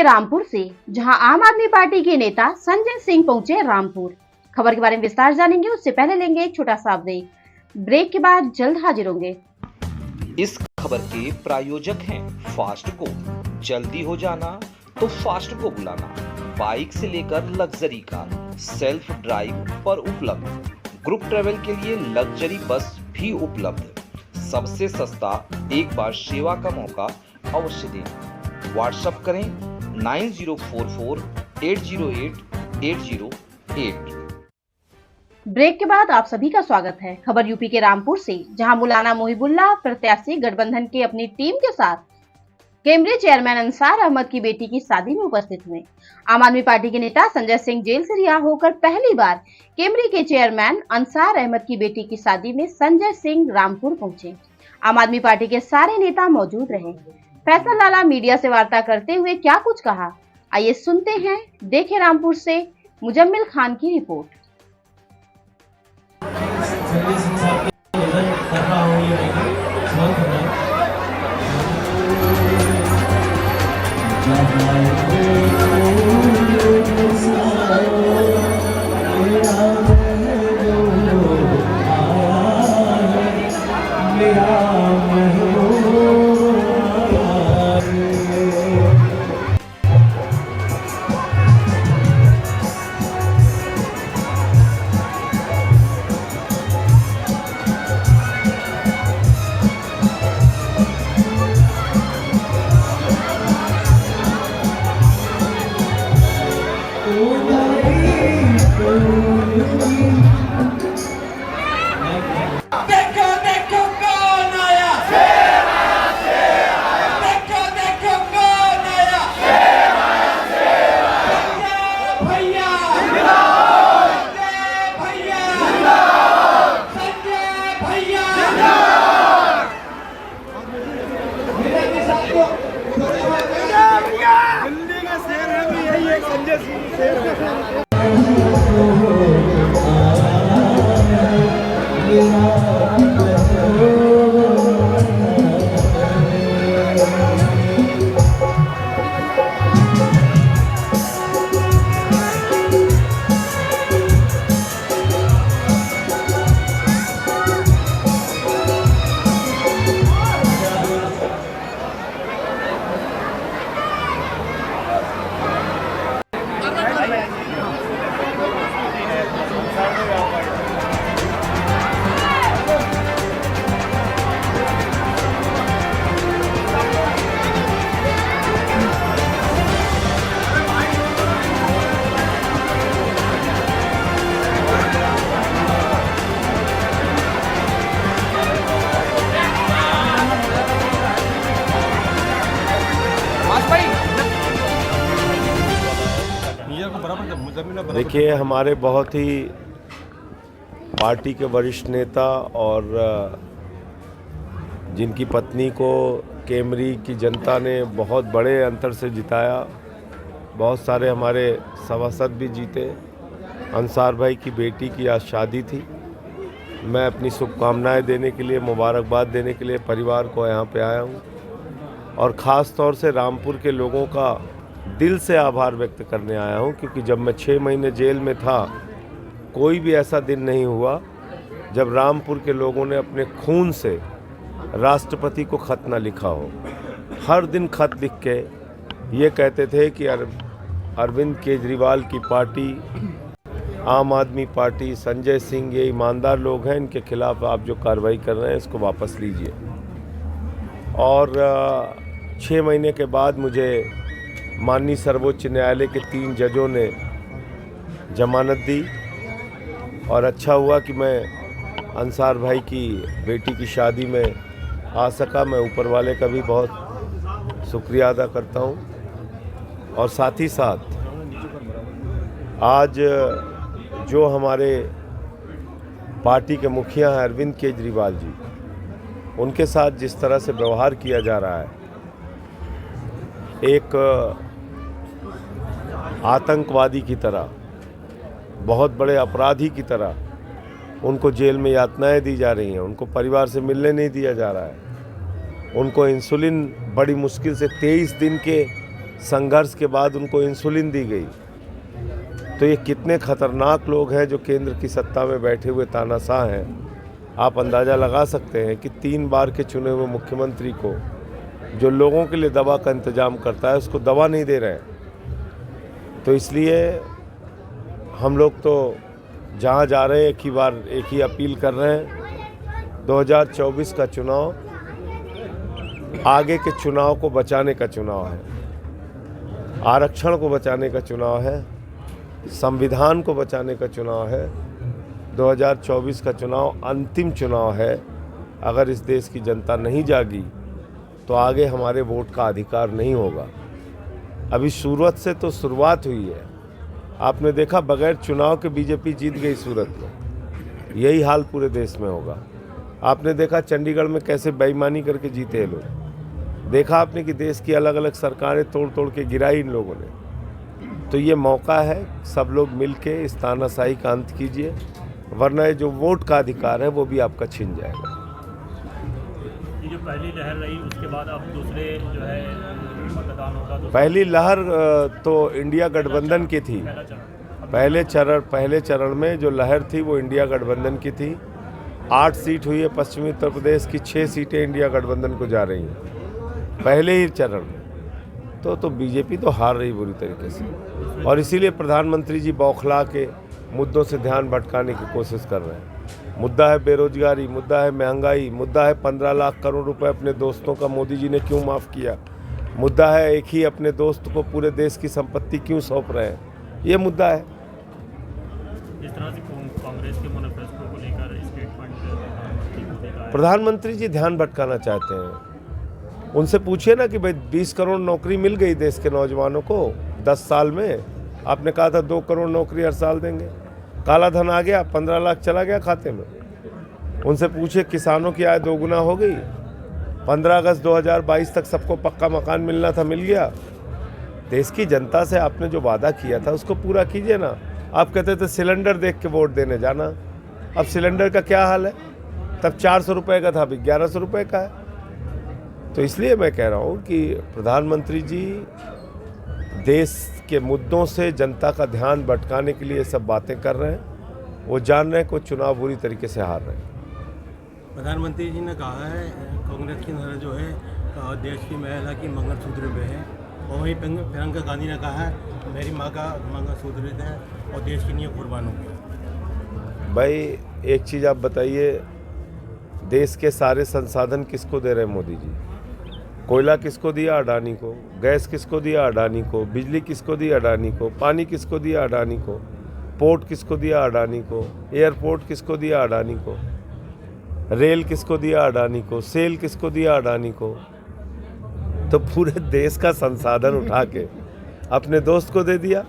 रामपुर से, जहां आम आदमी पार्टी के नेता संजय सिंह पहुंचे रामपुर। खबर के बारे में विस्तार जानेंगे, उससे पहले लेंगे एक छोटा सा ब्रेक के बाद जल्द हाजिर होंगे। इस खबर के प्रायोजक हैं फास्ट को। जल्दी हो जाना तो फास्ट को बुलाना। बाइक से लेकर लग्जरी कार सेल्फ ड्राइव पर उपलब्ध। ग्रुप ट्रेवल के लिए लग्जरी बस भी उपलब्ध। सबसे सस्ता एक बार सेवा का मौका अवश्य दें। व्हाट्सएप करें 9044808808। ब्रेक के बाद आप सभी का स्वागत है। खबर यूपी के रामपुर से, जहां मौलाना मोहिबुल्लाह प्रत्याशी गठबंधन के अपनी टीम के साथ केंद्रीय चेयरमैन अंसार अहमद की बेटी की शादी में उपस्थित हुए। आम आदमी पार्टी के नेता संजय सिंह जेल से रिहा होकर पहली बार केंद्रीय के चेयरमैन अंसार अहमद की बेटी की शादी में संजय सिंह रामपुर पहुंचे। आम आदमी पार्टी के सारे नेता मौजूद रहे। फैसल लाला मीडिया से वार्ता करते हुए क्या कुछ कहा, आइए सुनते हैं। देखें रामपुर से मुजम्मिल खान की रिपोर्ट। दिल्ली का शेर है भी यही एक संजय सिंह शेर है। देखिए, हमारे बहुत ही पार्टी के वरिष्ठ नेता और जिनकी पत्नी को केमरी की जनता ने बहुत बड़े अंतर से जिताया, बहुत सारे हमारे सभासद भी जीते। अंसार भाई की बेटी की आज शादी थी। मैं अपनी शुभकामनाएं देने के लिए, मुबारकबाद देने के लिए परिवार को यहाँ पे आया हूँ और ख़ास तौर से रामपुर के लोगों का दिल से आभार व्यक्त करने आया हूं, क्योंकि जब मैं 6 महीने जेल में था, कोई भी ऐसा दिन नहीं हुआ जब रामपुर के लोगों ने अपने खून से राष्ट्रपति को खत न लिखा हो। हर दिन खत लिख के ये कहते थे कि अरविंद केजरीवाल की पार्टी, आम आदमी पार्टी, संजय सिंह ये ईमानदार लोग हैं, इनके खिलाफ आप जो कार्रवाई कर रहे हैं इसको वापस लीजिए। और 6 महीने के बाद मुझे माननीय सर्वोच्च न्यायालय के 3 जजों ने जमानत दी और अच्छा हुआ कि मैं अंसार भाई की बेटी की शादी में आ सका। मैं ऊपर वाले का भी बहुत शुक्रिया अदा करता हूं। और साथ ही साथ आज जो हमारे पार्टी के मुखिया हैं अरविंद केजरीवाल जी, उनके साथ जिस तरह से व्यवहार किया जा रहा है, एक आतंकवादी की तरह, बहुत बड़े अपराधी की तरह उनको जेल में यातनाएं दी जा रही हैं। उनको परिवार से मिलने नहीं दिया जा रहा है। उनको इंसुलिन बड़ी मुश्किल से 23 दिन के संघर्ष के बाद उनको इंसुलिन दी गई। तो ये कितने खतरनाक लोग हैं जो केंद्र की सत्ता में बैठे हुए तानाशाह हैं। आप अंदाज़ा लगा सकते हैं कि 3 बार के चुने हुए मुख्यमंत्री को जो लोगों के लिए दवा का इंतजाम करता है उसको दवा नहीं दे रहे हैं। तो इसलिए हम लोग तो जहाँ जा रहे हैं एक ही अपील कर रहे हैं, 2024 का चुनाव आगे के चुनाव को बचाने का चुनाव है, आरक्षण को बचाने का चुनाव है, संविधान को बचाने का चुनाव है। 2024 का चुनाव अंतिम चुनाव है। अगर इस देश की जनता नहीं जागी तो आगे हमारे वोट का अधिकार नहीं होगा। अभी सूरत से तो शुरुआत हुई है। आपने देखा बगैर चुनाव के बीजेपी जीत गई सूरत में। यही हाल पूरे देश में होगा। आपने देखा चंडीगढ़ में कैसे बेईमानी करके जीते हैं लोग। देखा आपने कि देश की अलग अलग सरकारें तोड़ तोड़ के गिराई इन लोगों ने। तो ये मौका है, सब लोग मिल के इस तानाशाही का अंत कीजिए, वरना ये जो वोट का अधिकार है वो भी आपका छिन जाएगा। ये जो पहली लहर रही उसके बाद अब दूसरे जो है मतदान होगा तो पहली लहर तो इंडिया गठबंधन की थी। पहले चरण में जो लहर थी वो इंडिया गठबंधन की थी। 8 सीट हुई है पश्चिमी उत्तर प्रदेश की, 6 सीटें इंडिया गठबंधन को जा रही हैं पहले ही चरण में। तो बीजेपी तो हार रही बुरी तरीके से, और इसीलिए प्रधानमंत्री जी बौखला के मुद्दों से ध्यान भटकाने की कोशिश कर रहे हैं। मुद्दा है बेरोजगारी, मुद्दा है महंगाई, मुद्दा है 15 लाख करोड़ रुपए अपने दोस्तों का मोदी जी ने क्यों माफ़ किया, मुद्दा है एक ही अपने दोस्त को पूरे देश की संपत्ति क्यों सौंप रहे हैं, ये मुद्दा है। जिस तरह से कांग्रेस के मैनिफेस्टो को लेकर स्टेटमेंट प्रधानमंत्री जी ध्यान भटकाना चाहते हैं। उनसे पूछिए ना कि भाई 20 करोड़ नौकरी मिल गई देश के नौजवानों को 10 साल में। आपने कहा था 2 करोड़ नौकरी हर साल देंगे। काला धन आ गया, 15 लाख चला गया खाते में। उनसे पूछे किसानों की आय 2 गुना हो गई। 15 अगस्त 2022 तक सबको पक्का मकान मिलना था, मिल गया। देश की जनता से आपने जो वादा किया था उसको पूरा कीजिए ना। आप कहते थे सिलेंडर देख के वोट देने जाना, अब सिलेंडर का क्या हाल है? तब 400 रुपये का था, अभी 1100 रुपये का है। तो इसलिए मैं कह रहा हूँ कि प्रधानमंत्री जी देश के मुद्दों से जनता का ध्यान भटकाने के लिए सब बातें कर रहे हैं। वो जान रहे हैं कि चुनाव बुरी तरीके से हार रहे हैं। प्रधानमंत्री जी ने कहा है कांग्रेस की नजर जो है देश की महिला की मंगलसूत्र पे है, और वहीं प्रियंका गांधी ने कहा है मेरी माँ का मंगलसूत्र है और देश की नींव कुर्बान होगी। भाई एक चीज़ आप बताइए, देश के सारे संसाधन किसको दे रहे हैं मोदी जी? कोयला किसको दिया? अडानी को। गैस किसको दिया? अडानी को। बिजली किसको दिया? अडानी को। पानी किसको दिया? अडानी को। पोर्ट किसको दिया? अडानी को। एयरपोर्ट किसको दिया? अडानी को। रेल किसको दिया? अडानी को। सेल किसको दिया? अडानी को। तो पूरे देश का संसाधन उठा के अपने दोस्त को दे दिया।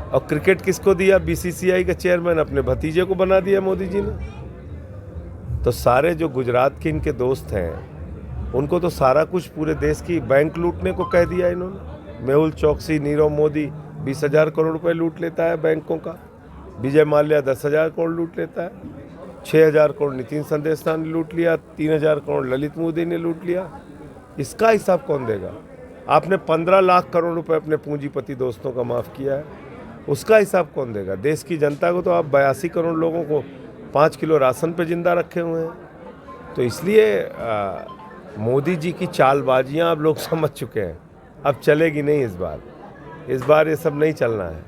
और क्रिकेट किसको दिया? बीसीसीआई का चेयरमैन अपने भतीजे को बना दिया मोदी जी ने। तो सारे जो गुजरात के इनके दोस्त हैं उनको तो सारा कुछ पूरे देश की बैंक लूटने को कह दिया इन्होंने। मेहुल चौकसी, नीरव मोदी 20,000 करोड़ रुपए लूट लेता है बैंकों का। विजय माल्या 10,000 करोड़ लूट लेता है। 6,000 करोड़ नितिन संदेशना ने लूट लिया। 3,000 करोड़ ललित मोदी ने लूट लिया। इसका हिसाब कौन देगा? आपने 15 लाख करोड़ रुपए अपने पूंजीपति दोस्तों का माफ़ किया है, उसका हिसाब कौन देगा? देश की जनता को तो आप 82 करोड़ लोगों को 5 किलो राशन पे जिंदा रखे हुए हैं। तो इसलिए मोदी जी की चालबाजियां अब लोग समझ चुके हैं, अब चलेगी नहीं इस बार ये सब नहीं चलना है।